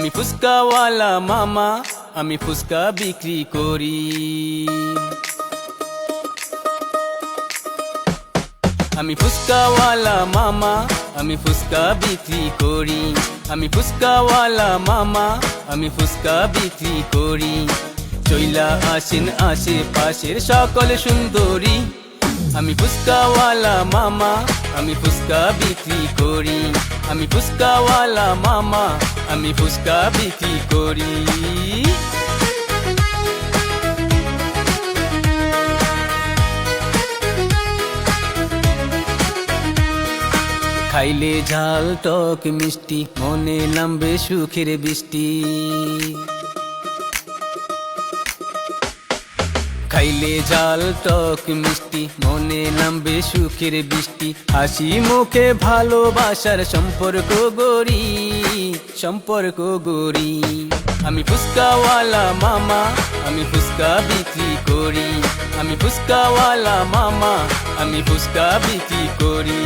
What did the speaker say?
আমি ফুচকাওয়ালা মামা, আমি ফুচকা বিক্রি করি। আমি ফুচকাওয়ালা মামা, আমি ফুচকা বিক্রি করি। আমি ফুচকাওয়ালা মামা, আমি ফুচকা বিক্রি করি। চইলা আসেন আশেপাশের সকল সুন্দরী। আমি ফুচকাওয়ালা মামা, আমি ফুচকা বিক্রি করি। আমি ফুচকাওয়ালা মামা, আমি ফুচকা বিক্রি করি। খাইলে ঝাল টক মিষ্টি, মনে নামবে সুখের বৃষ্টি। খাইলে ঝাল টক মিষ্টি, মনে নামবে সুখের বৃষ্টি। হাসি মুখে ভালোবাসার সম্পর্ক গড়ি, সম্পর্ক গড়ি। আমি ফুচকাওয়ালা মামা, আমি ফুচকা বিক্রি করি। আমি ফুচকাওয়ালা মামা, আমি ফুচকা বিক্রি করি।